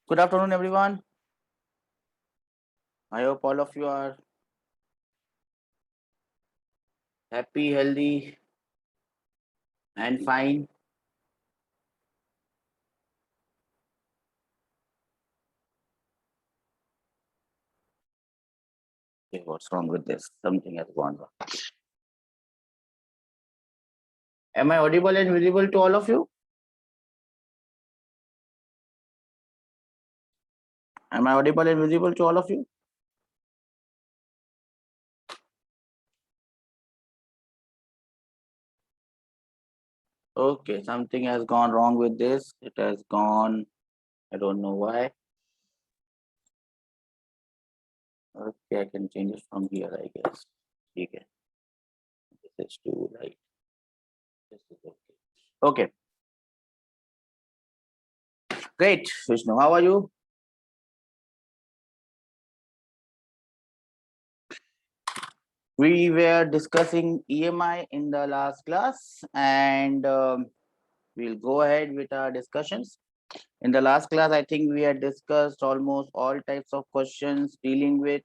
Good afternoon, everyone. I hope all of you are happy, healthy, and fine. Okay, what's wrong with this? Something has gone wrong. Am I audible and visible to all of you? Am I audible and visible to all of you? Okay, something has gone wrong with this. It has gone, I don't know why. Okay, I can change it from here, I guess. Okay, this is too right. This is okay. Okay, great. Vishnu, how are you? We were discussing EMI in the last class, and we'll go ahead with our discussions. In the last class, I think we had discussed almost all types of questions dealing with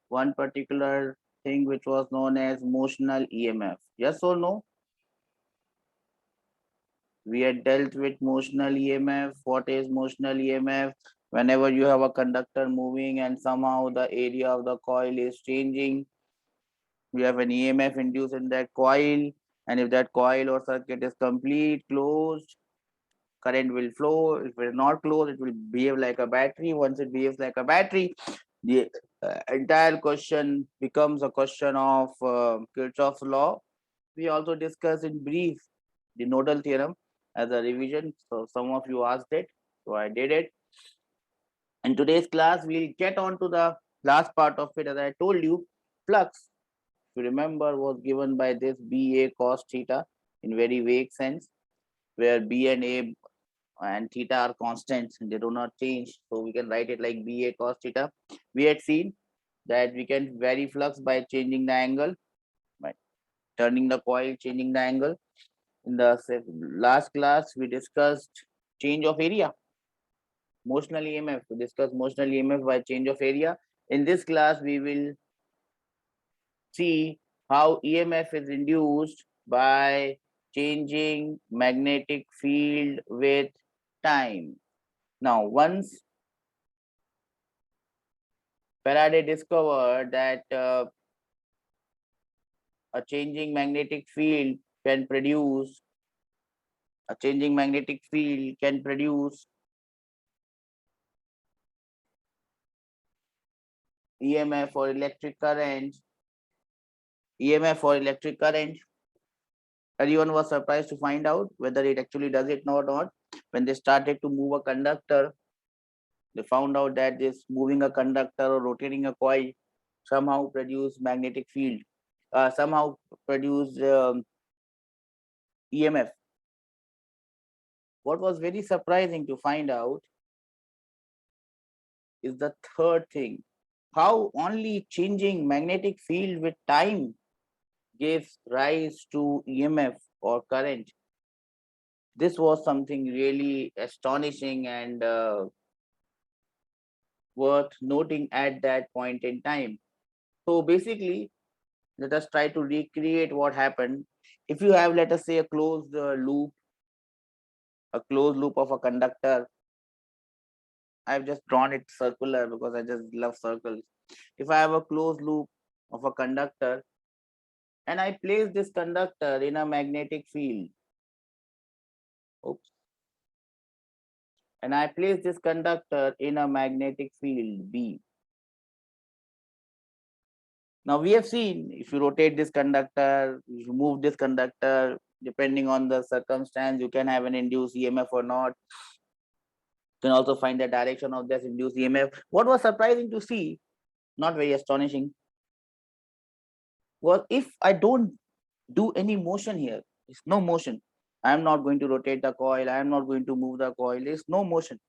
one particular thing which was known as motional EMF. Yes or no? We had dealt with motional EMF. What is motional EMF? Whenever you have a conductor moving and somehow the area of the coil is changing, we have an EMF induced in that coil. And if that coil or circuit is complete, closed, current will flow. If it is not closed, it will behave like a battery. Once it behaves like a battery, the entire question becomes a question of Kirchhoff's law. We also discussed in brief the nodal theorem as a revision. So some of you asked it, so I did it. In today's class, we'll get on to the last part of it. As I told you, flux, if you remember, was given by this BA cos theta in very vague sense, where B and theta are constants and they do not change. So we can write it like BA cos theta. We had seen that we can vary flux by changing the angle, by turning the coil, changing the angle. In the last class, we discussed change of area, motional EMF. We discussed motional EMF by change of area. In this class, we will see how EMF is induced by changing magnetic field with time. Now, once Faraday discovered that a changing magnetic field can produce EMF or electric current. EMF or electric current. Everyone was surprised to find out whether it actually does it or not. When they started to move a conductor, they found out that this moving a conductor or rotating a coil somehow produce magnetic field, somehow produce EMF. What was very surprising to find out is the third thing, how only changing magnetic field with time gives rise to EMF or current. This was something really astonishing and worth noting at that point in time. So basically, let us try to recreate what happened. If you have, let us say, a closed loop of a conductor. I've just drawn it circular because I just love circles. If I have a closed loop of a conductor and I place this conductor in a magnetic field, oops, and I place this conductor in a magnetic field B. Now we have seen if you rotate this conductor, if you move this conductor, depending on the circumstance, you can have an induced EMF or not. You can also find the direction of this induced EMF. What was surprising to see, not very astonishing, was if I don't do any motion here, there's no motion. I am not going to rotate the coil. I am not going to move the coil. There's no motion.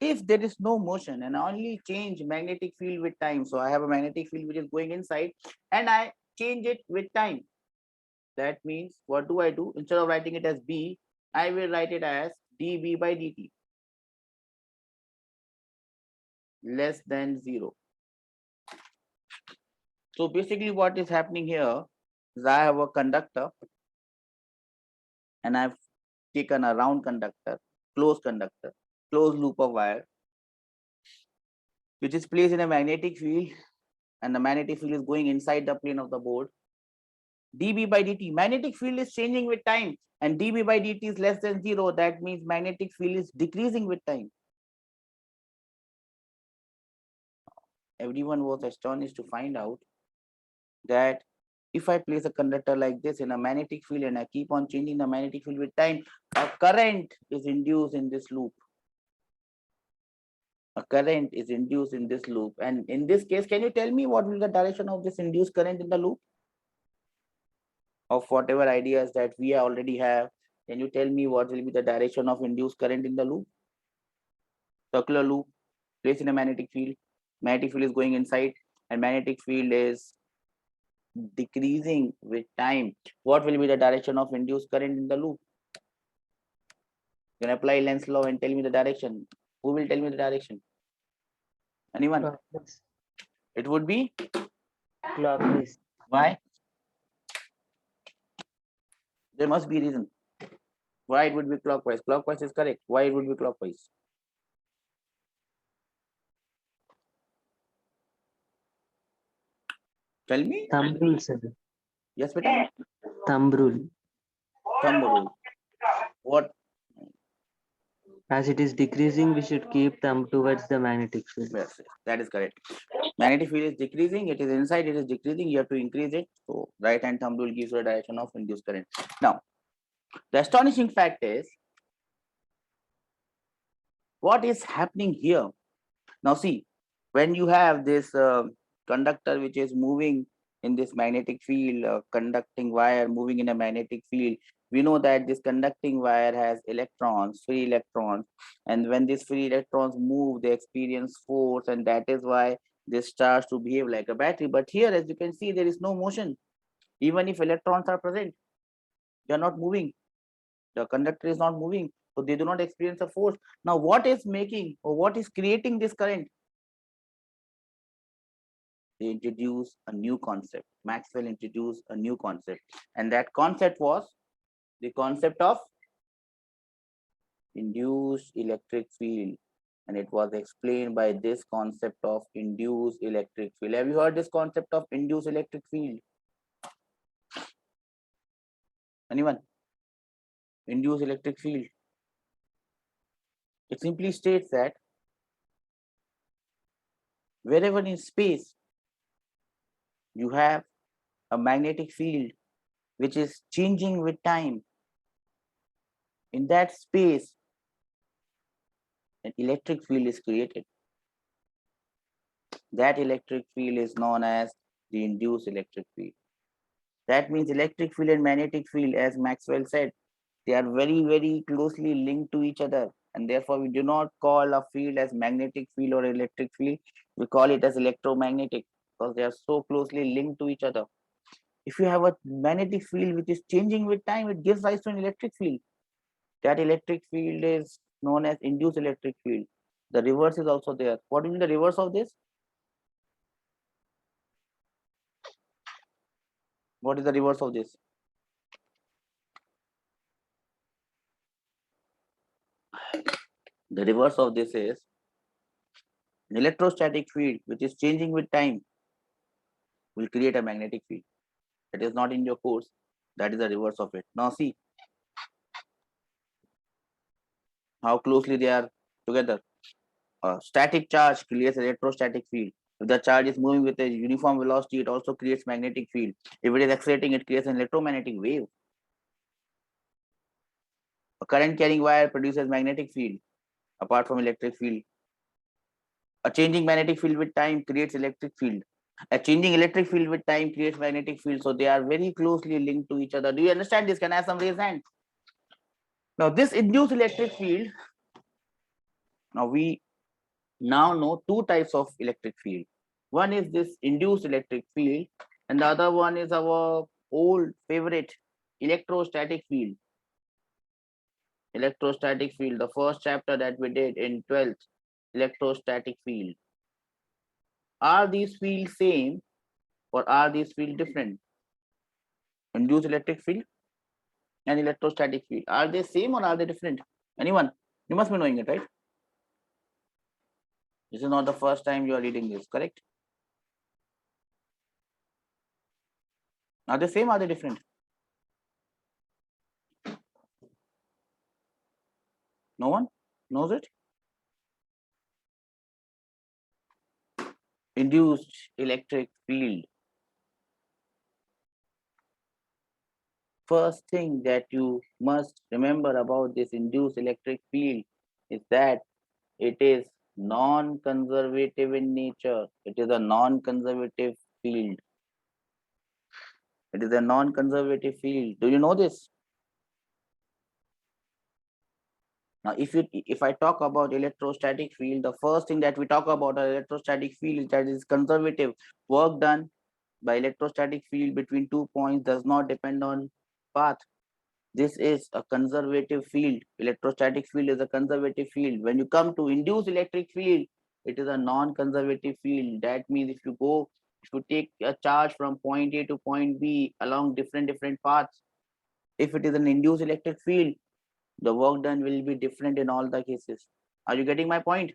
If there is no motion and I only change magnetic field with time, so I have a magnetic field which is going inside and I change it with time. That means what do I do? Instead of writing it as B, I will write it as dB by dt. less than 0. So basically what is happening here is I have a conductor and I've taken a round conductor, closed loop of wire, which is placed in a magnetic field, and the magnetic field is going inside the plane of the board. dB by dt, magnetic field is changing with time, and dB by dt is less than 0. That means magnetic field is decreasing with time. Everyone was astonished to find out that if I place a conductor like this in a magnetic field and I keep on changing the magnetic field with time, a current is induced in this loop. A current is induced in this loop. And in this case, can you tell me what will be the direction of this induced current in the loop? Of whatever ideas that we already have, can you tell me what will be the direction of induced current in the loop? Circular loop, placed in a magnetic field. Magnetic field is going inside, and magnetic field is decreasing with time. What will be the direction of induced current in the loop? You can apply Lenz's law and tell me the direction. Who will tell me the direction? Anyone? Clockwise. It would be? Clockwise. Why? There must be a reason. Why it would be clockwise? Clockwise is correct. Why it would be clockwise? Tell me. Thumb rule, sir. Yes, beta. Thumb rule. Thumb rule. What? As it is decreasing, we should keep thumb towards the magnetic field. Yes, that is correct. Magnetic field is decreasing. It is inside. It is decreasing. You have to increase it. So right hand thumb rule gives you a direction of induced current. Now, the astonishing fact is what is happening here. Now see, when you have this conductor which is moving in this magnetic field, conducting wire moving in a magnetic field, we know that this conducting wire has electrons, free electrons, and when these free electrons move, they experience force, and that is why this starts to behave like a battery. But here, as you can see, there is no motion. Even if electrons are present, they are not moving. The conductor is not moving, so they do not experience a force. Now, what is making or what is creating this current? They introduced a new concept. Maxwell introduced a new concept, and that concept was the concept of induced electric field, and it was explained by this concept of induced electric field. Have you heard this concept of induced electric field? Anyone? Induced electric field. It simply states that wherever in space you have a magnetic field which is changing with time, in that space an electric field is created. That electric field is known as the induced electric field. That means electric field and magnetic field, as Maxwell said, they are very, very closely linked to each other. And therefore, we do not call a field as magnetic field or electric field. We call it as electromagnetic because they are so closely linked to each other. If you have a magnetic field which is changing with time, it gives rise to an electric field. That electric field is known as induced electric field. The reverse is also there. What is the reverse of this? What is the reverse of this? The reverse of this is an electrostatic field which is changing with time will create a magnetic field. That is not in your course. That is the reverse of it. Now see how closely they are together. A static charge creates electrostatic field. If the charge is moving with a uniform velocity, it also creates magnetic field. If it is accelerating, it creates an electromagnetic wave. A current carrying wire produces magnetic field apart from electric field. A changing magnetic field with time creates electric field. A changing electric field with time creates magnetic field. So they are very closely linked to each other. Do you understand this? Can I have some raised hand? Now this induced electric field, now we now know two types of electric field. One is this induced electric field, and the other one is our old favorite electrostatic field. Electrostatic field, the first chapter that we did in 12th, electrostatic field. Are these fields same or are these fields different? Induced electric field and electrostatic field. Are they same or are they different? Anyone? You must be knowing it, right? This is not the first time you are reading this, correct? Are they same or are they different? No one knows it? Induced electric field. First thing that you must remember about this induced electric field is that it is non-conservative in nature. It is a non-conservative field. It is a non-conservative field. Do you know this? Now, if I talk about electrostatic field, the first thing that we talk about an electrostatic field is that is conservative. Work done by electrostatic field between 2 points does not depend on path. This is a conservative field. Electrostatic field is a conservative field. When you come to induced electric field, it is a non-conservative field. That means if you take a charge from point A to point B along different paths, if it is an induced electric field, the work done will be different in all the cases. Are you getting my point?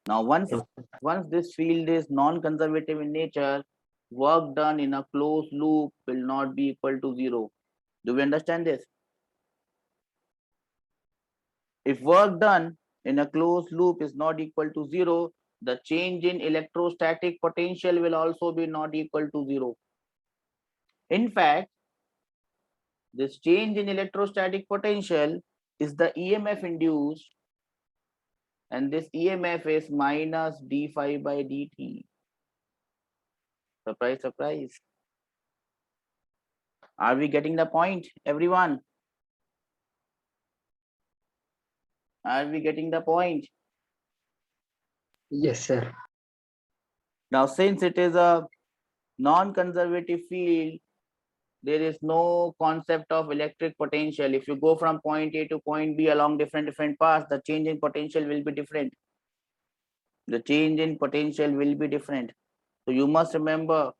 Now, once this field is non-conservative in nature, work done in a closed loop will not be equal to zero. Do we understand this? If work done in a closed loop is not equal to zero, the change in electrostatic potential will also be not equal to zero. In fact, this change in electrostatic potential is the EMF induced, and this EMF is minus d phi by dt. Surprise, surprise. Are we getting the point, everyone? Are we getting the point? Yes, sir. Now, since it is a non-conservative field, there is no concept of electric potential. If you go from point A to point B along different paths, the change in potential will be different. The change in potential will be different. So you must remember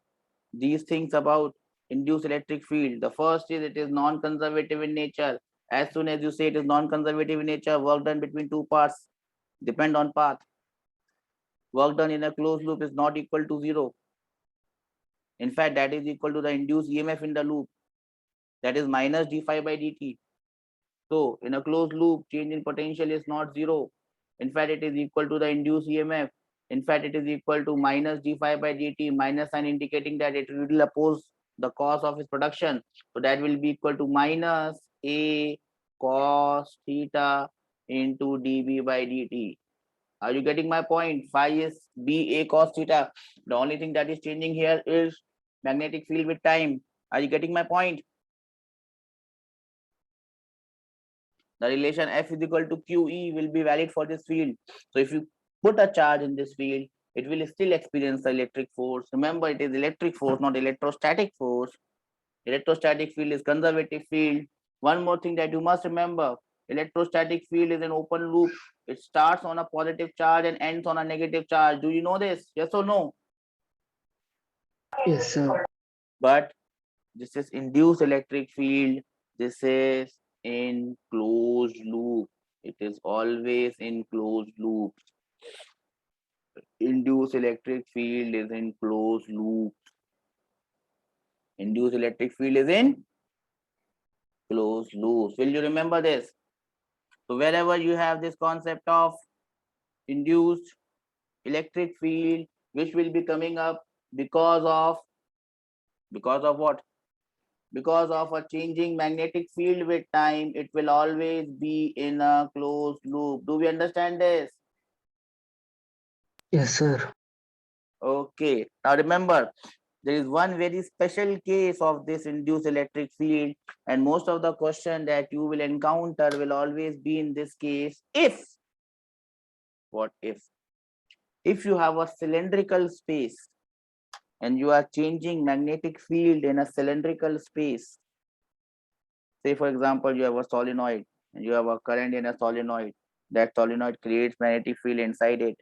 these things about induced electric field. The first is it is non-conservative in nature. As soon as you say it is non-conservative in nature, work done between two paths depend on path. Work done in a closed loop is not equal to zero. In fact, that is equal to the induced EMF in the loop. That is minus d phi by dt. So in a closed loop, change in potential is not zero. In fact, it is equal to the induced EMF. In fact, it is equal to minus d phi by dt, minus sign indicating that it will oppose the cause of its production. So that will be equal to minus a cos theta into dB by dt. Are you getting my point? Phi is b a cos theta. The only thing that is changing here is magnetic field with time. Are you getting my point? The relation F is equal to QE will be valid for this field. So if you put a charge in this field, it will still experience the electric force. Remember, it is electric force, not electrostatic force. Electrostatic field is conservative field. One more thing that you must remember, electrostatic field is an open loop. It starts on a positive charge and ends on a negative charge. Do you know this? Yes or no? Yes, sir. But this is induced electric field. This is in closed loop. It is always in closed loop. Induced electric field is in closed loop. Induced electric field is in closed loop. Will you remember this? So wherever you have this concept of induced electric field, which will be coming up because of what? Because of a changing magnetic field with time, it will always be in a closed loop. Do we understand this? Yes, sir. Okay. Now remember, there is one very special case of this induced electric field, and most of the question that you will encounter will always be in this case. If, what if you have a cylindrical space and you are changing magnetic field in a cylindrical space, say for example, you have a solenoid and you have a current in a solenoid, that solenoid creates magnetic field inside it.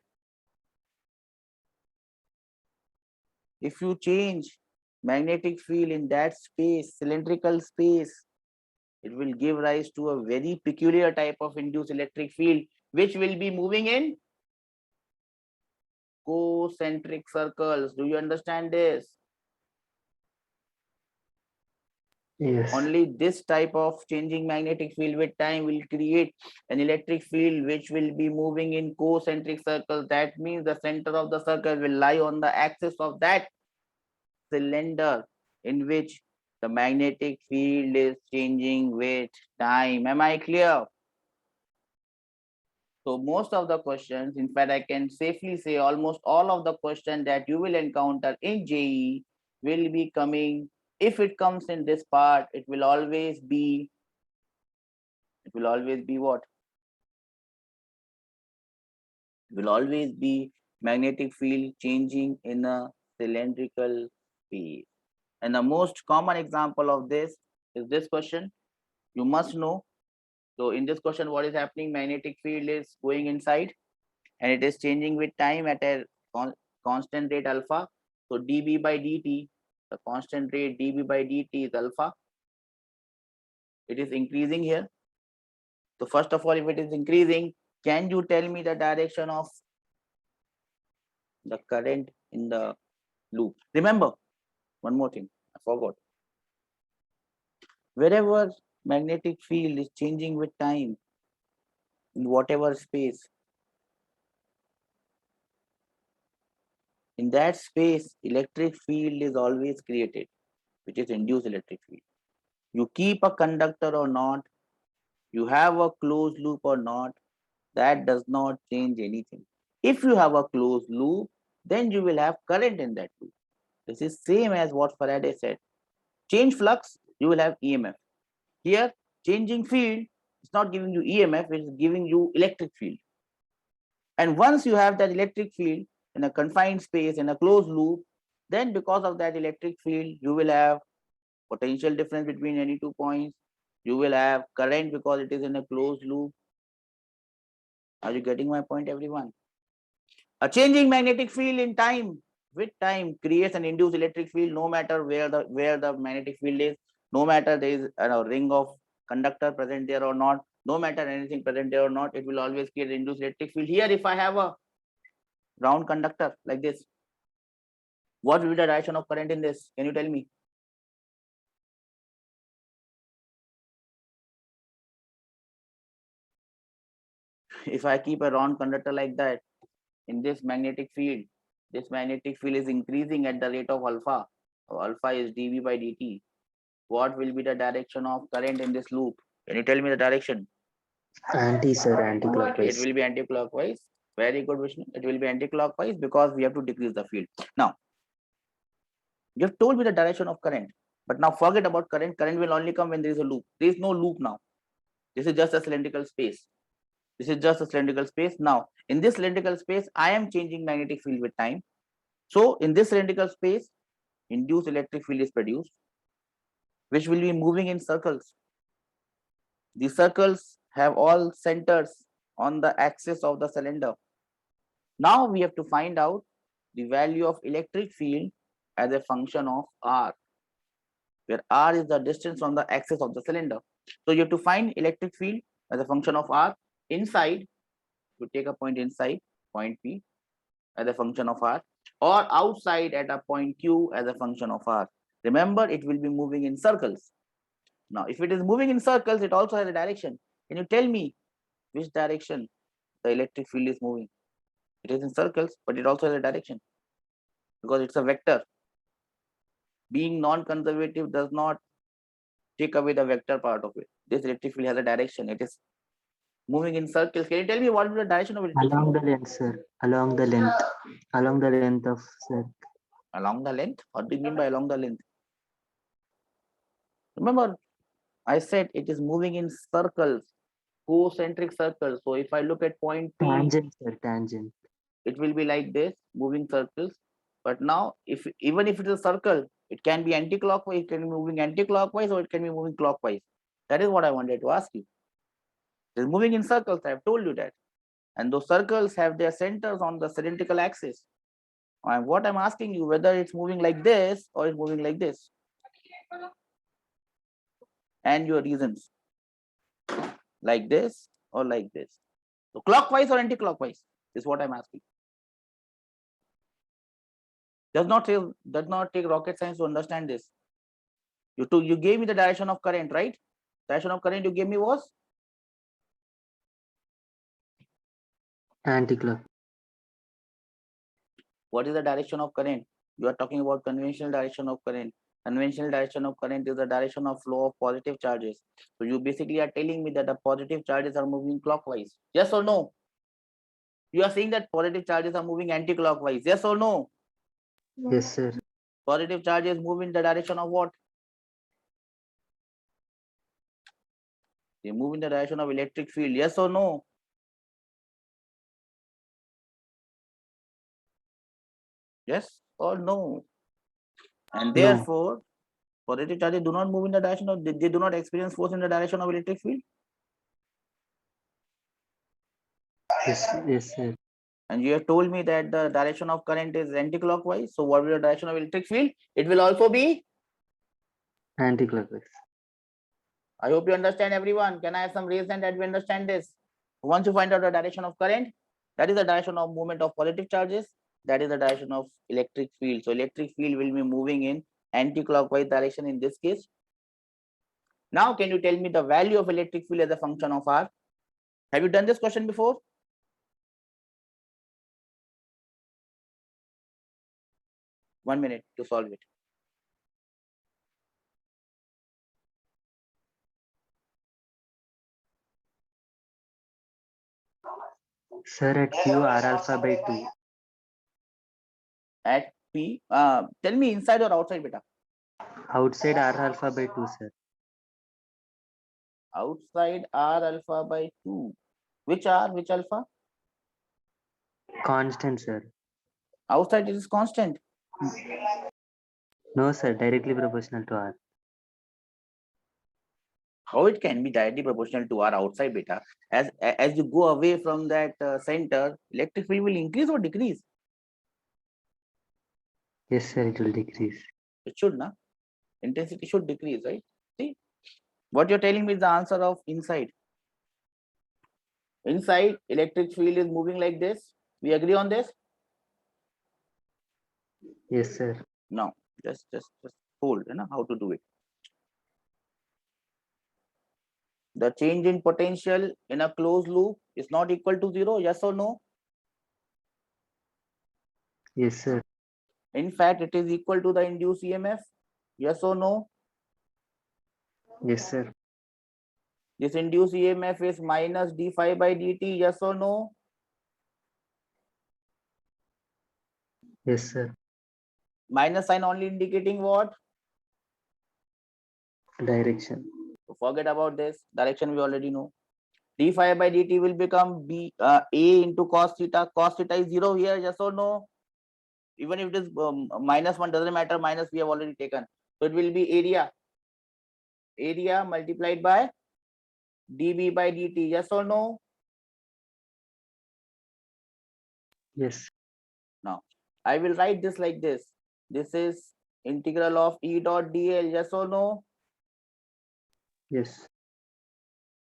If you change magnetic field in that space, cylindrical space, it will give rise to a very peculiar type of induced electric field, which will be moving in concentric circles. Do you understand this? Yes. Only this type of changing magnetic field with time will create an electric field which will be moving in concentric circles. That means the center of the circle will lie on the axis of that cylinder in which the magnetic field is changing with time. Am I clear? So most of the questions, in fact, I can safely say almost all of the questions that you will encounter in JEE will be coming. If it comes in this part, it will always be what? It will always be magnetic field changing in a cylindrical space. And the most common example of this is this question. You must know. So in this question, what is happening? Magnetic field is going inside and it is changing with time at a constant rate alpha. So dB by dt, the constant rate dB by dt is alpha. It is increasing here. So first of all, if it is increasing, can you tell me the direction of the current in the loop? Remember, one more thing, I forgot. Wherever magnetic field is changing with time, in whatever space, in that space, electric field is always created, which is induced electric field. You keep a conductor or not, you have a closed loop or not, that does not change anything. If you have a closed loop, then you will have current in that loop. This is same as what Faraday said. Change flux, you will have EMF. Here, changing field is not giving you EMF, it is giving you electric field. And once you have that electric field in a confined space, in a closed loop, then because of that electric field, you will have potential difference between any 2 points. You will have current because it is in a closed loop. Are you getting my point, everyone? A changing magnetic field in time, with time, creates an induced electric field no matter where the magnetic field is, no matter there is a ring of conductor present there or not, no matter anything present there or not, it will always create an induced electric field. Here, if I have a round conductor like this, what will be the direction of current in this? Can you tell me? If I keep a round conductor like that, in this magnetic field is increasing at the rate of alpha. So alpha is dV by dt. What will be the direction of current in this loop? Can you tell me the direction? Sir, It anti-clockwise. will be anti-clockwise. Very good, Vishnu. It will be anti-clockwise because we have to decrease the field. Now, you have told me the direction of current, but now forget about current. Current will only come when there is a loop. There is no loop now. This is just a cylindrical space. This is just a cylindrical space. Now, in this cylindrical space, I am changing magnetic field with time. So, in this cylindrical space, induced electric field is produced, which will be moving in circles. The circles have all centers on the axis of the cylinder. Now we have to find out the value of electric field as a function of r, where r is the distance from the axis of the cylinder. So you have to find electric field as a function of r inside. You take a point inside, point P, as a function of r, or outside at a point Q as a function of r. Remember, it will be moving in circles. Now, if it is moving in circles, it also has a direction. Can you tell me which direction the electric field is moving? It is in circles, but it also has a direction because it's a vector. Being non-conservative does not take away the vector part of it. This electric field has a direction. It is moving in circles. Can you tell me what is the direction of electric Along field? the length, sir. Along the length. Along the length of circle. Along the length? What do you mean by along the length? Remember, I said it is moving in circles, concentric circles. So if I look at point P, Tangent, sir. Tangent. it will be like this, moving circles. But now, if even if it is a circle, it can be anti-clockwise, it can be moving anti-clockwise, or it can be moving clockwise. That is what I wanted to ask you. It is moving in circles, I have told you that. And those circles have their centers on the cylindrical axis. What I'm asking you, whether it's moving like this or it's moving like this, and your reasons, like this or like this. So clockwise or anti-clockwise is what I'm asking. Does not take rocket science to understand this. You gave me the direction of current, right? Direction of current you gave me was Anti-clock. what is the direction of current? You are talking about conventional direction of current. Conventional direction of current is the direction of flow of positive charges. So you basically are telling me that the positive charges are moving clockwise. Yes or no? You are saying that positive charges are moving anti-clockwise. Yes or no? Yes, sir. Positive charges move in the direction of what? They move in the direction of electric field. Yes or no? Yes or no? And No. therefore, positive charges do not move in the direction of, they do not experience force in the direction of electric field. Yes, sir. And you have told me that the direction of current is anti-clockwise. So what will the direction of electric field? It will also be. Anti-clockwise. I hope you understand, everyone. Can I have some reason that we understand this? Once you find out the direction of current, that is the direction of movement of positive charges. That is the direction of electric field. So electric field will be moving in anti-clockwise direction in this case. Now, can you tell me the value of electric field as a function of R? Have you done this question before? One minute to solve it. Sir, at Q R alpha by 2. At P, tell me inside or outside, beta? Outside R alpha by 2, sir. Outside R alpha by 2. Which R, which alpha? Constant, sir. Outside it is constant. No, sir. Directly proportional to R. How it can be directly proportional to R outside, beta? As you go away from that center, electric field will increase or decrease? Yes, sir. It will decrease. It should, na? Intensity should decrease, right? See, what you're telling me is the answer of inside. Inside, electric field is moving like this. We agree on this? Yes, sir. No, just hold, you know, how to do it. The change in potential in a closed loop is not equal to 0, yes or no? Yes, sir. In fact, it is equal to the induced EMF, yes or no? Yes, sir. This induced EMF is minus d phi by dt, yes or no? Yes, sir. Minus sign only indicating what? Direction. So forget about this. Direction we already know. D phi by dt will become a into cos theta. Cos theta is 0 here, yes or no? Even if it is -1, doesn't matter. Minus we have already taken. So it will be area. Area multiplied by dB by dt, yes or no? Yes. Now, I will write this like this. This is integral of E dot dl, yes or no? Yes.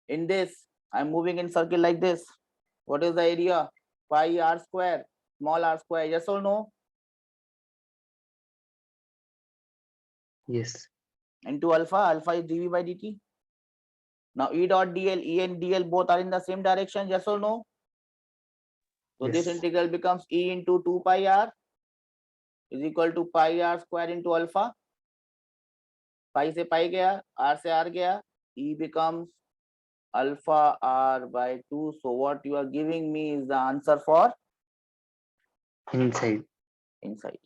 In this, I'm moving in circle like this. What is the area? Pi r square, small r square, yes or no? Yes. Into alpha is dV by dt. Now E dot dl, E and dl both are in the same direction, yes or no? So this Yes. integral becomes E into 2 pi r is equal to pi r square into alpha. Pi से pi गया, r से r गया, E becomes alpha r by 2. So what you are giving me is the answer for Inside. inside.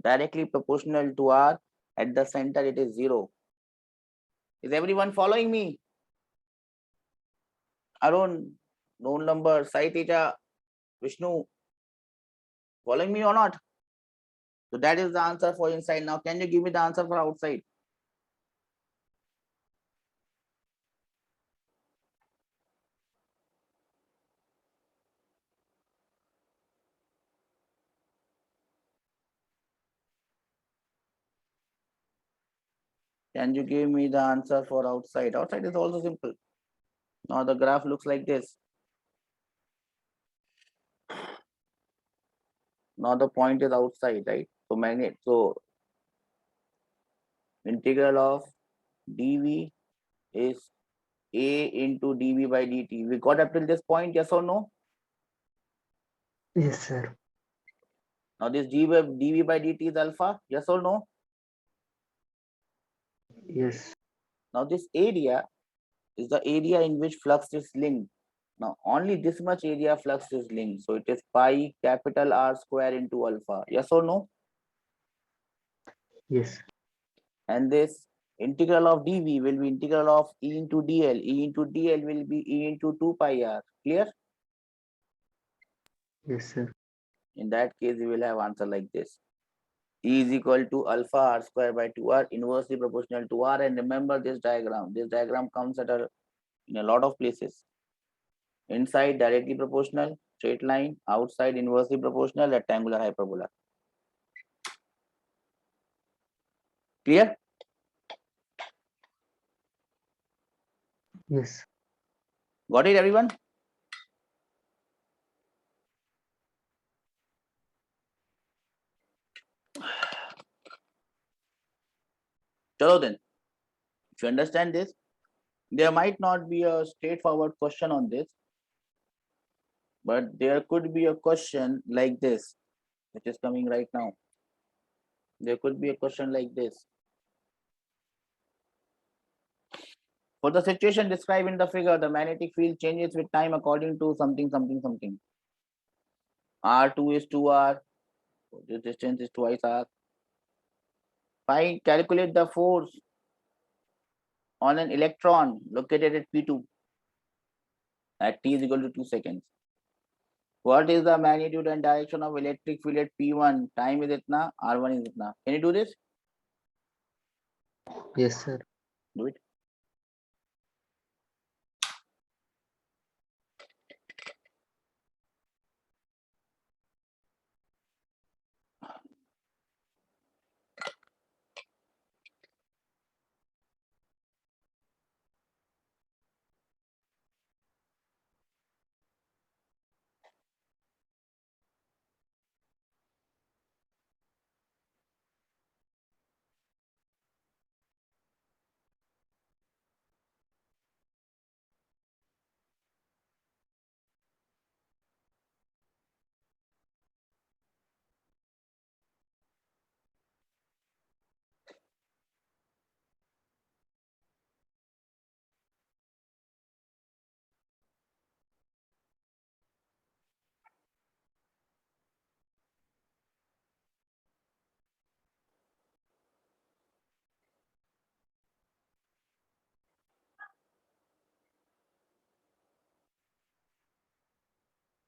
Directly proportional to r, at the center it is 0. Is everyone following me? Arun, roll number, Sai Teja, Vishnu, following me or not? So that is the answer for inside. Now can you give me the answer for outside? Can you give me the answer for outside? Outside is also simple. Now the graph looks like this. Now the point is outside, right? So magnet. So integral of dv is a into dv by dt. We got up till this point, yes or no? Yes, sir. Now this dv by dt is alpha, yes or no? Yes. Now this area is the area in which flux is linked. Now only this much area flux is linked. So it is pi capital R square into alpha, yes or no? Yes. And this integral of dv will be integral of e into dl. E into dl will be e into 2 pi r. Clear? Yes, sir. In that case, we will have answer like this. E is equal to alpha r square by 2r, inversely proportional to r. And remember this diagram. This diagram comes in a lot of places. Inside directly proportional, straight line. Outside inversely proportional, rectangular hyperbola. Clear? Yes. Got it, everyone? Chalo then. If you understand this, there might not be a straightforward question on this, but there could be a question like this, which is coming right now. There could be a question like this. For the situation described in the figure, the magnetic field changes with time according to something, something, something. R2 is 2R. This distance is twice R. Calculate the force on an electron located at P2 at t is equal to 2 seconds. What is the magnitude and direction of electric field at P1? Time is itna, R1 is itna. Can you do this? Yes, sir. Do it.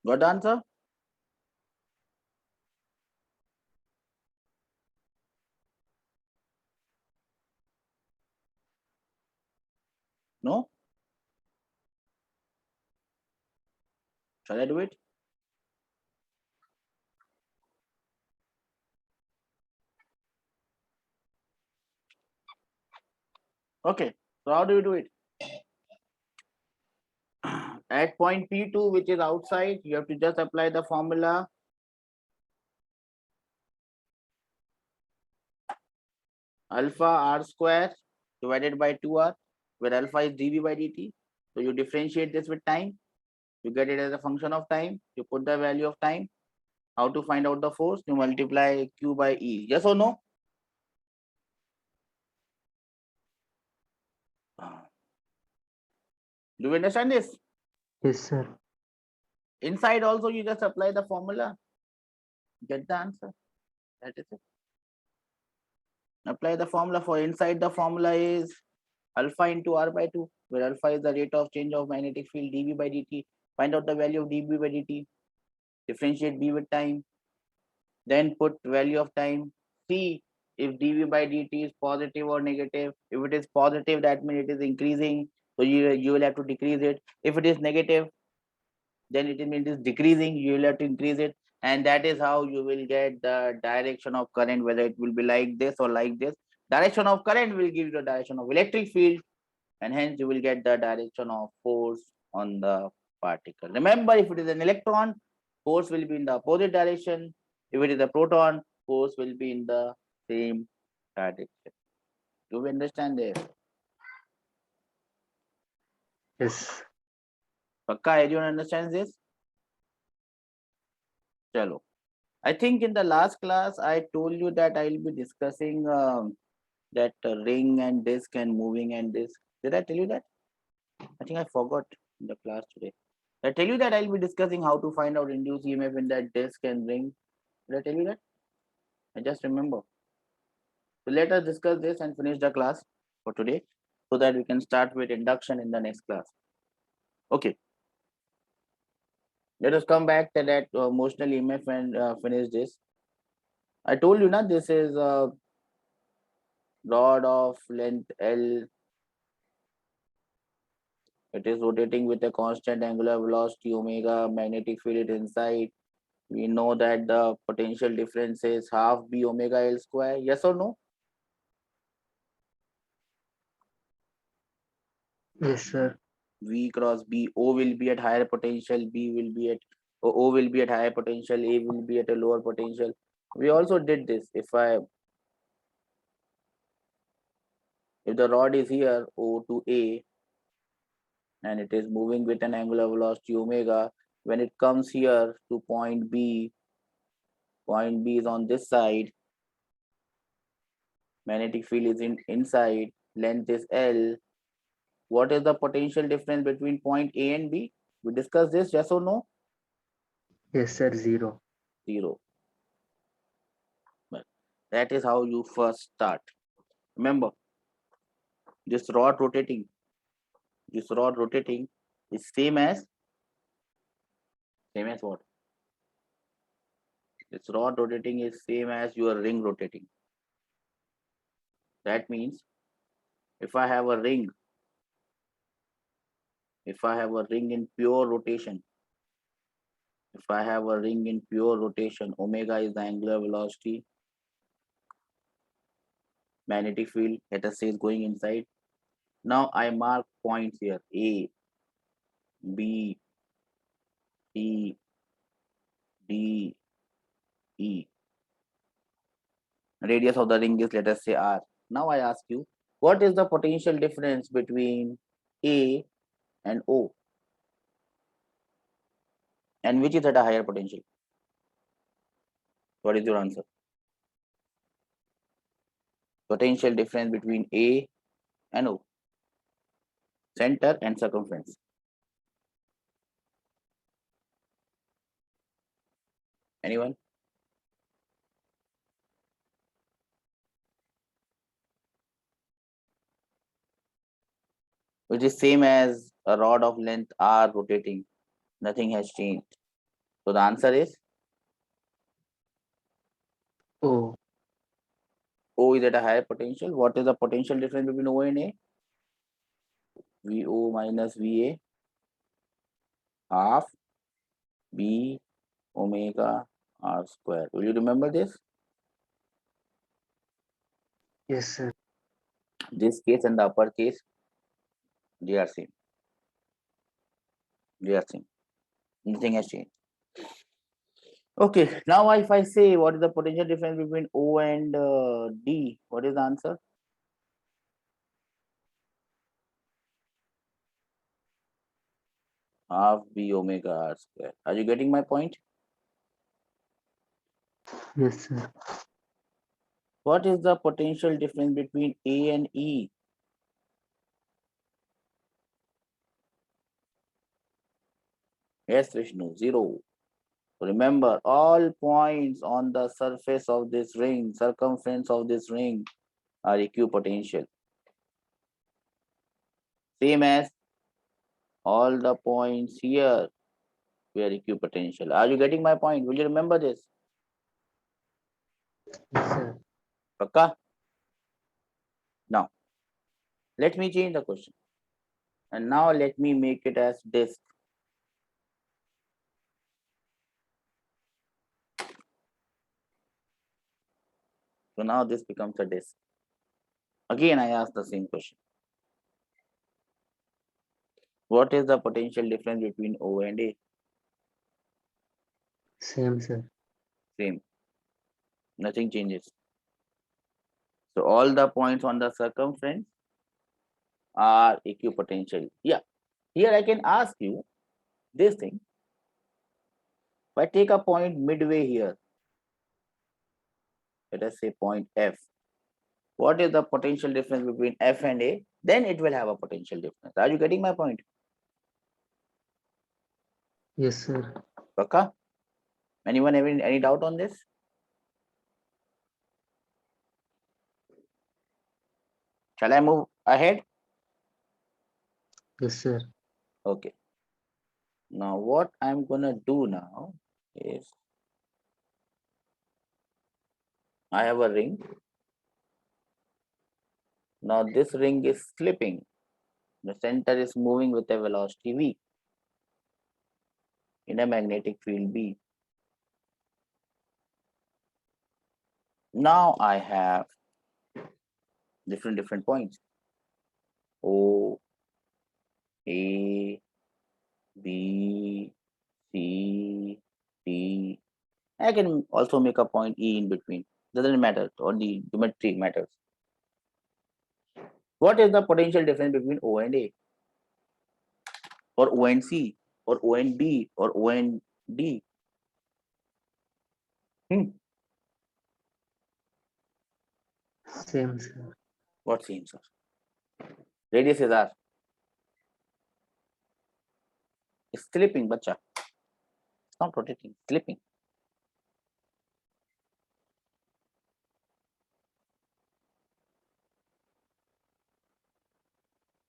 Got the answer? No? Shall I do it? Okay. So how do you do it? At point P2, which is outside, you have to just apply the formula alpha r square divided by 2r, where alpha is dv by dt. So you differentiate this with time. You get it as a function of time. You put the value of time. How to find out the force? You multiply q by e. Yes or no? Do you understand this? Yes, sir. Inside also, you just apply the formula. Get the answer. That is it. Apply the formula for inside. The formula is alpha into r by 2, where alpha is the rate of change of magnetic field dv by dt. Find out the value of dv by dt. Differentiate b with time. Then put value of time. See if dv by dt is positive or negative. If it is positive, that means it is increasing. So you will have to decrease it. If it is negative, then it means it is decreasing. You will have to increase it. And that is how you will get the direction of current, whether it will be like this or like this. Direction of current will give you the direction of electric field, and hence you will get the direction of force on the particle. Remember, if it is an electron, force will be in the opposite direction. If it is a proton, force will be in the same direction. Do we understand this? Yes. Pakka, everyone understands this? Chalo. I think in the last class, I told you that I will be discussing that ring and disk and moving and disk. Did I tell you that? I think I forgot in the class today. I tell you that I'll be discussing how to find out induced EMF in that disk and ring. Did I tell you that? I just remember. So let us discuss this and finish the class for today so that we can start with induction in the next class. Okay. Let us come back to that motional EMF and finish this. I told you now this is a rod of length L. It is rotating with a constant angular velocity omega, magnetic field inside. We know that the potential difference is half B omega L square. Yes or no? Yes, sir. V cross B, O will be at higher potential, B will be at O will be at higher potential, A will be at a lower potential. We also did this. If the rod is here, O to A, and it is moving with an angular velocity omega, when it comes here to point B is on this side, magnetic field is inside, length is L. What is the potential difference between point A and B? We discussed this, yes or no? Yes, sir. 0. 0. Well, that is how you first start. Remember, this rod rotating is same as what? This rod rotating is same as your ring rotating. That means if I have a ring in pure rotation, omega is the angular velocity, magnetic field, let us say, is going inside. Now I mark points here, A, B, C, D, E. Radius of the ring is, let us say, R. Now I ask you, what is the potential difference between A and O? And which is at a higher potential? What is your answer? Potential difference between A and O. Center and circumference. Anyone? Which is same as a rod of length R rotating. Nothing has changed. So the answer is O. O is at a higher potential. What is the potential difference between O and A? VO minus VA half B omega R square. Will you remember this? Yes, sir. This case and the upper case, they are same. Nothing has changed. Okay, now if I say what is the potential difference between O and D, what is the answer? Half B omega R square. Are you getting my point? Yes, sir. What is the potential difference between A and E? Yes, Vishnu, 0. Remember, all points on the surface of this ring, circumference of this ring, are equipotential. Same as all the points here were equipotential. Are you getting my point? Will you remember this? Yes, sir. Pakka? Now, let me change the question. And now let me make it as disk. So now this becomes a disk. Again, I ask the same question. What is the potential difference between O and A? Same, sir. Same. Nothing changes. So all the points on the circumference are equipotential. Yeah. Here I can ask you this thing. If I take a point midway here, let us say point F, what is the potential difference between F and A? Then it will have a potential difference. Are you getting my point? Yes, sir. Paka? Anyone having any doubt on this? Shall I move ahead? Yes, sir. Okay. Now what I'm gonna do now is I have a ring. Now this ring is slipping. The center is moving with a velocity v in a magnetic field B. Now I have different points. O, A, B, C, D. I can also make a point E in between. Doesn't matter, or the geometry matters. What is the potential difference between O and A? Or O and C? Or O and B? Or O and D? Same, sir. What seems, sir? Radius is R. It's slipping, bacha. It's not rotating, slipping.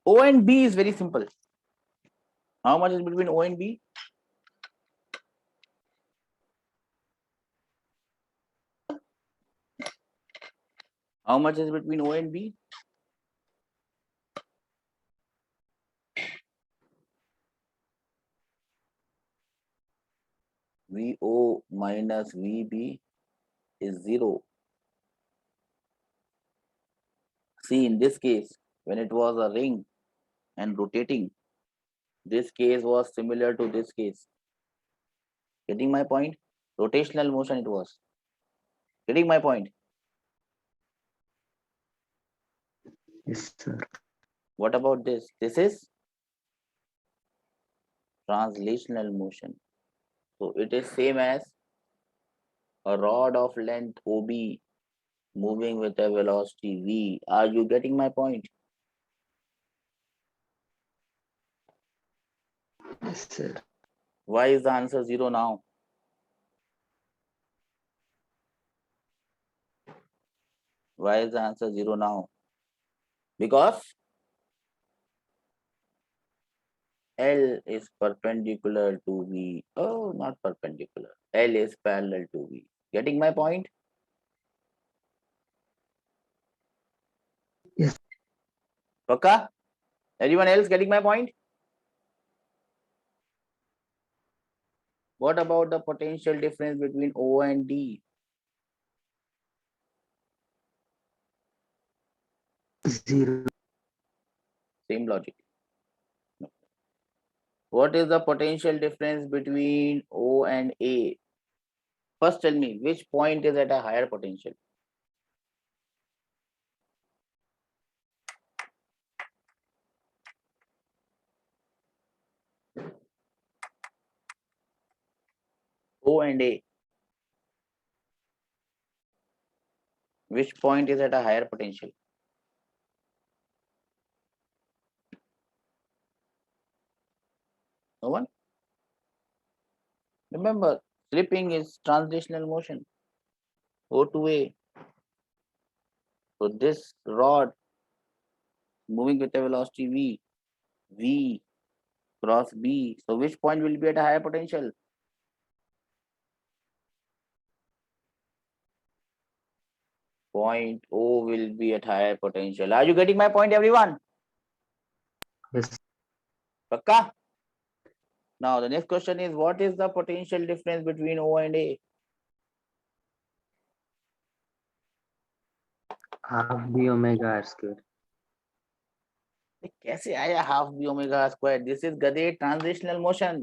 O and B is very simple. How much is between O and B? How much is between O and B? VO minus VB is 0. See, in this case, when it was a ring and rotating, this case was similar to this case. Getting my point? Rotational motion it was. Getting my point? Yes, sir. What about this? This is translational motion. So it is same as a rod of length OB moving with a velocity V. Are you getting my point? Yes, sir. Why is the answer 0 now? Why is the answer 0 now? Because L is perpendicular to V. Oh, not perpendicular. L is parallel to V. Getting my point? Yes. Paka? Anyone else getting my point? What about the potential difference between O and D? Zero. Same logic. What is the potential difference between O and A? First tell me, which point is at a higher potential? O and A. Which point is at a higher potential? No one? Remember, slipping is translational motion. O to A. So this rod moving with a velocity V, V cross B. So which point will be at a higher potential? Point O will be at higher potential. Are you getting my point, everyone? Yes. Pakka? Now the next question is, what is the potential difference between O and A? half b omega r square. कैसे आया half B omega square? This is गधे transitional motion.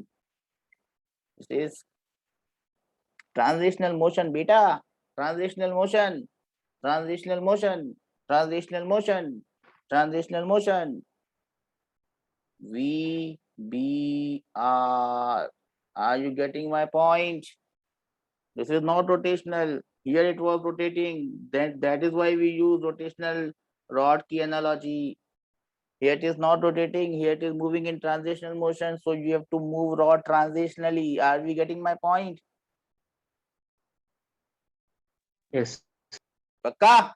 This is transitional motion बेटा. Transitional motion. Transitional motion. Transitional motion. Transitional motion. V B R. Are you getting my point? This is not rotational. Here it was rotating. Then that is why we use rotational rod key analogy. Here it is not rotating. Here it is moving in transitional motion. So you have to move rod transitionally. Are we getting my point? Yes. Pakka?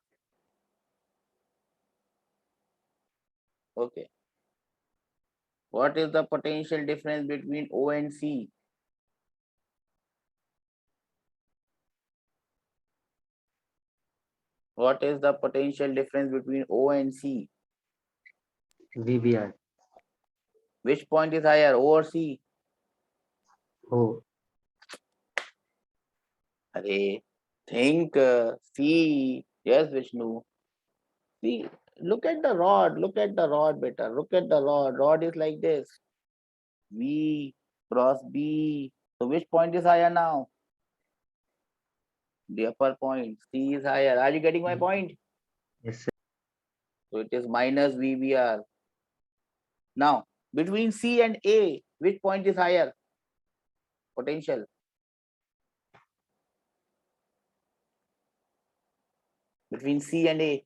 Okay. What is the potential difference between O and C? What is the potential difference between O and C? VBR. Which point is higher, O or C? O. Arey, think, see. Yes, Vishnu. See, look at the rod. Look at the rod, beta. Look at the rod. Rod is like this. V cross B. So which point is higher now? The upper point. C is higher. Are you getting my point? Yes, sir. So it is minus VBR. Now, between C and A, which point is higher? Potential. Between C and A,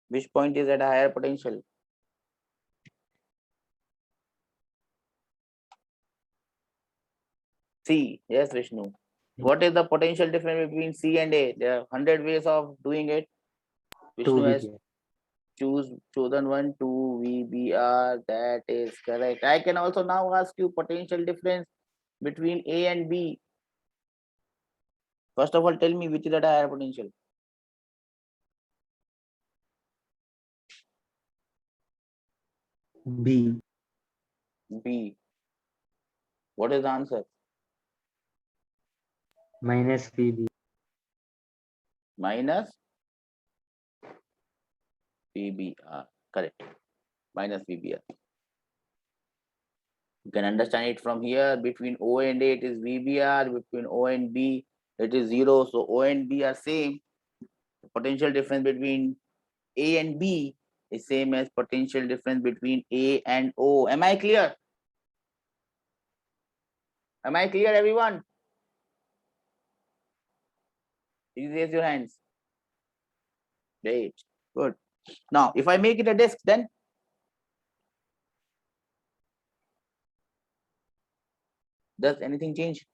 which point is at a higher potential? C. Yes, Vishnu. What is the potential difference between C and A? There are 100 ways of doing it. 2 Vishnu has VBR. chosen one, 2 VBR. That is correct. I can also now ask you potential difference between A and B. First of all, tell me which is at a higher potential. B. B. What is the answer? Minus VB. Minus VBR. Correct. Minus VBR. You can understand it from here. Between O and A, it is VBR. Between O and B, it is 0. So O and B are same. The potential difference between A and B is same as potential difference between A and O. Am I clear? Am I clear, everyone? Please raise your hands. Great. Good. Now, if I make it a disk, then does anything change?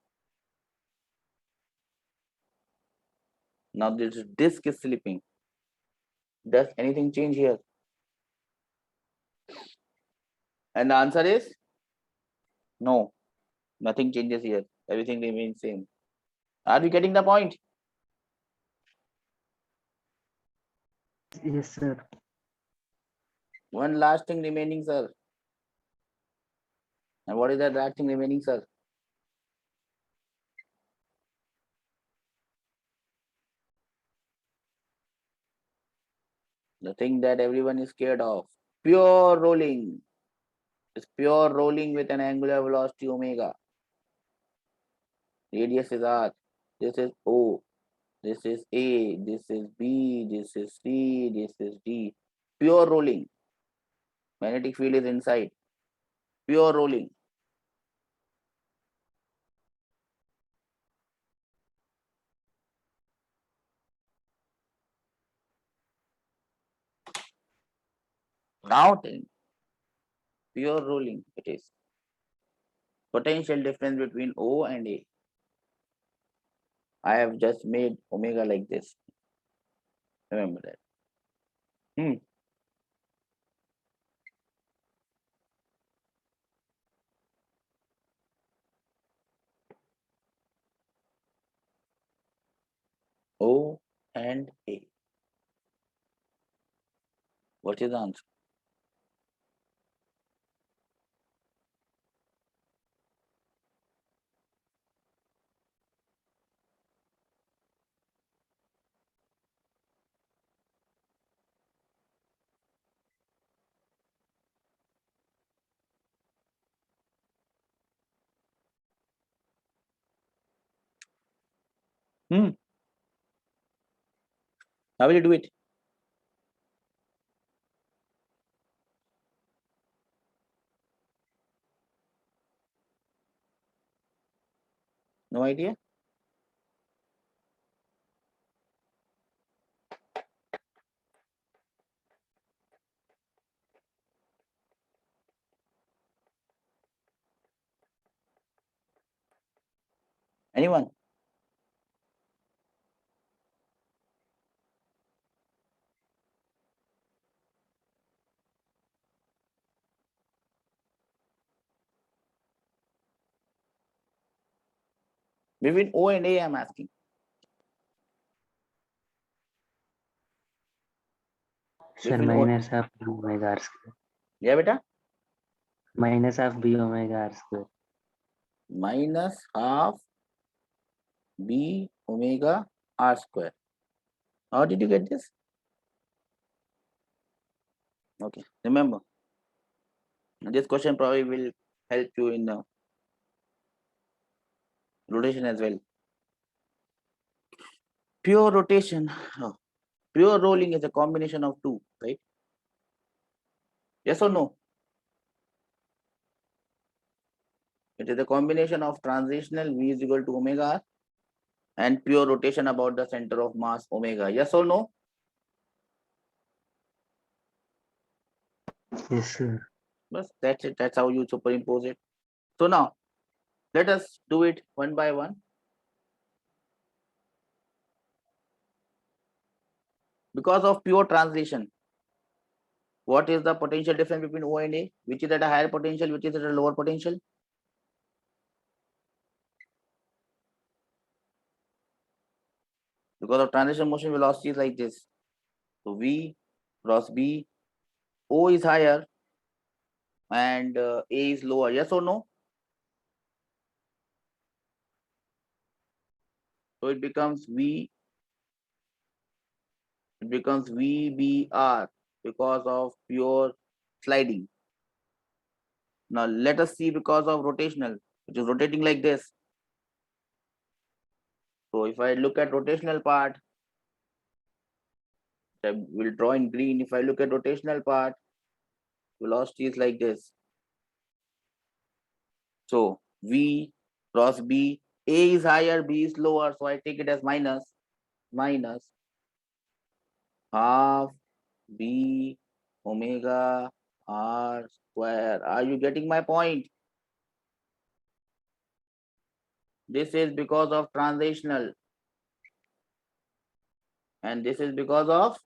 Now this disk is slipping. Does anything change here? And the answer is no. Nothing changes here. Everything remains same. Are we getting the point? Yes, sir. One last thing remaining, sir. And what is that last thing remaining, sir? The thing that everyone is scared of. Pure rolling. It's pure rolling with an angular velocity omega. Radius is r. This is O. This is A. This is B. This is C. This is D. Pure rolling. Magnetic field is inside. Pure rolling. Now then, pure rolling it is. Potential difference between O and A. I have just made omega like this. Remember that. O and A. What is the answer? How will you do it? No idea? Anyone? Between O and A, I'm asking. Sir, Between O. minus half B omega r square. Yeah, beta? Minus half B omega r square. Minus half B omega R square. How did you get this? Okay, remember. This question probably will help you in rotation as well. Pure rotation, pure rolling is a combination of two, right? Yes or no? It is a combination of transitional V is equal to omega R and pure rotation about the center of mass omega. Yes or no? Yes, sir. Bas, that's it. That's how you superimpose it. So now, let us do it one by one. Because of pure translation, what is the potential difference between O and A? Which is at a higher potential, which is at a lower potential? Because of transition motion, velocity is like this. So V cross B, O is higher and A is lower. Yes or no? So it becomes VBR because of pure sliding. Now let us see because of rotational, which is rotating like this. So if I look at rotational part, I will draw in green. If I look at rotational part, velocity is like this. So V cross B, A is higher, B is lower. So I take it as minus half B omega R square. Are you getting my point? This is because of transitional. And this is because of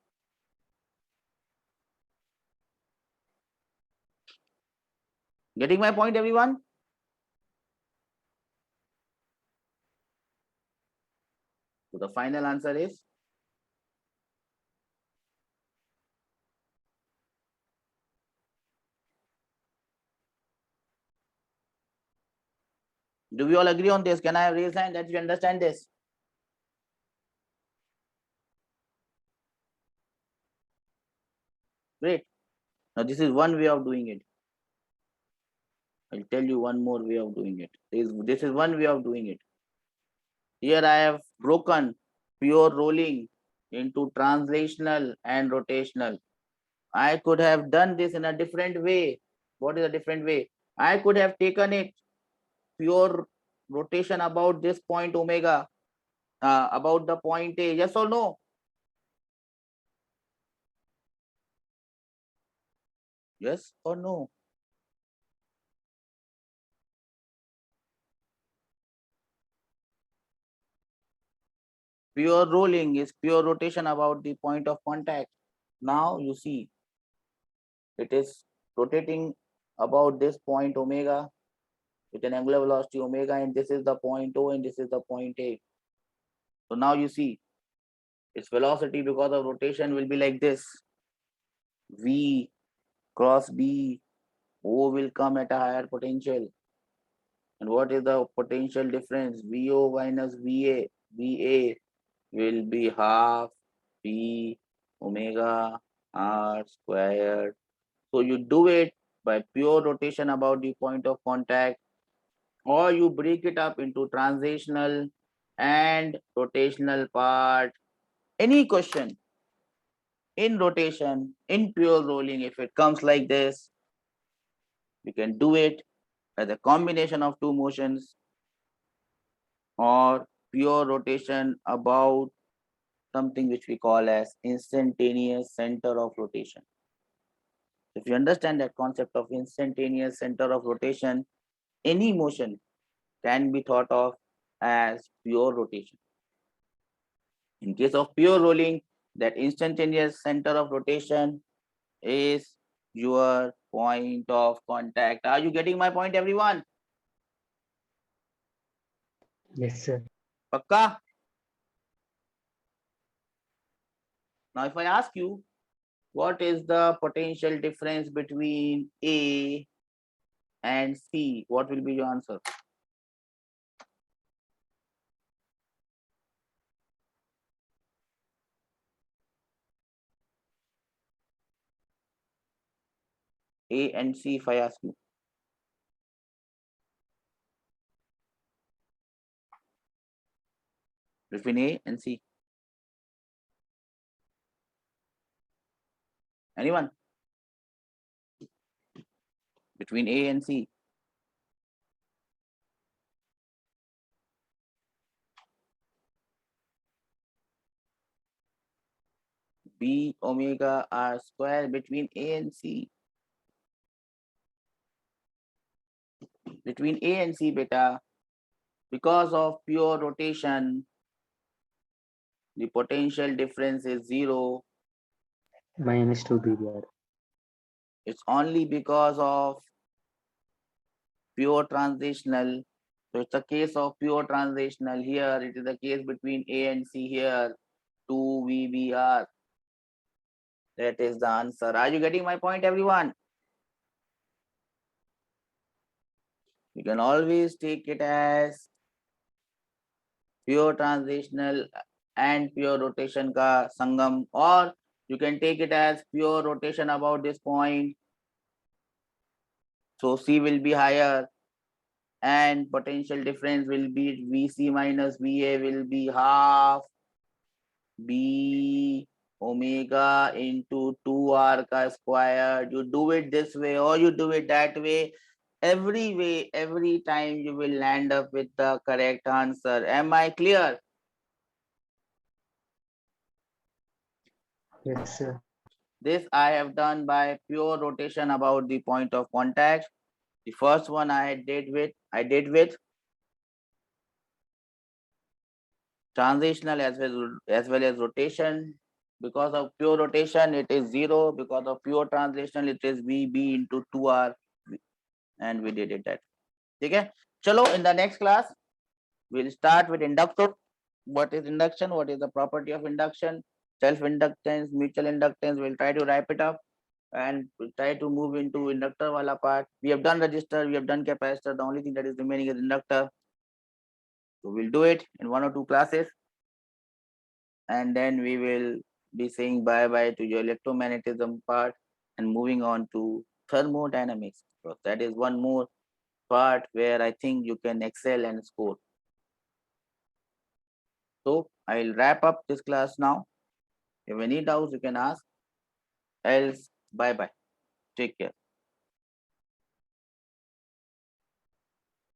getting my point, everyone? So the final answer is do we all agree on this? Can I have raised hand that you understand this? Great. Now this is one way of doing it. I'll tell you one more way of doing it. This is one way of doing it. Here I have broken pure rolling into translational and rotational. I could have done this in a different way. What is a different way? I could have taken it pure rotation about this point omega, about the point A. Yes or no? Yes or no? Pure rolling is pure rotation about the point of contact. Now you see it is rotating about this point omega with an angular velocity omega, and this is the point O and this is the point A. So now you see its velocity because of rotation will be like this. V cross B, O will come at a higher potential. And what is the potential difference? VO minus VA. VA will be half P omega R squared. So you do it by pure rotation about the point of contact, or you break it up into transitional and rotational part. Any question in rotation, in pure rolling, if it comes like this, you can do it as a combination of two motions or pure rotation about something which we call as instantaneous center of rotation. If you understand that concept of instantaneous center of rotation, any motion can be thought of as pure rotation. In case of pure rolling, that instantaneous center of rotation is your point of contact. Are you getting my point, everyone? Yes, sir. Pakka? Now, if I ask you, what is the potential difference between A and C? What will be your answer? A and C, if I ask you. Between A and C. Anyone? Between A and C. B omega R square between A and C. Between A and C, beta, because of pure rotation, the potential difference is 0. Minus 2 BBR. It's only because of pure transitional. So it's a case of pure transitional here. It is the case between A and C here. 2 VBR. That is the answer. Are you getting my point, everyone? You can always take it as pure transitional and pure rotation ka sangam, or you can take it as pure rotation about this point. So C will be higher and potential difference will be VC minus VA will be half B omega into 2R ka square. You do it this way or you do it that way. Every way, every time you will land up with the correct answer. Am I clear? Yes, sir. This I have done by pure rotation about the point of contact. The first one I did with transitional as well as rotation. Because of pure rotation, it is 0. Because of pure transitional, it is VB into 2R. And we did it that. Okay. Chalo, in the next class, we'll start with inductor. What is induction? What is the property of induction? Self-inductance, mutual inductance. We'll try to wrap it up and we'll try to move into inductor wala part. We have done resistor, we have done capacitor. The only thing that is remaining is inductor. So we'll do it in 1 or 2 classes. And then we will be saying bye-bye to your electromagnetism part and moving on to thermodynamics. So that is one more part where I think you can excel and score. So I'll wrap up this class now. If any doubts, you can ask. Else, bye-bye. Take care.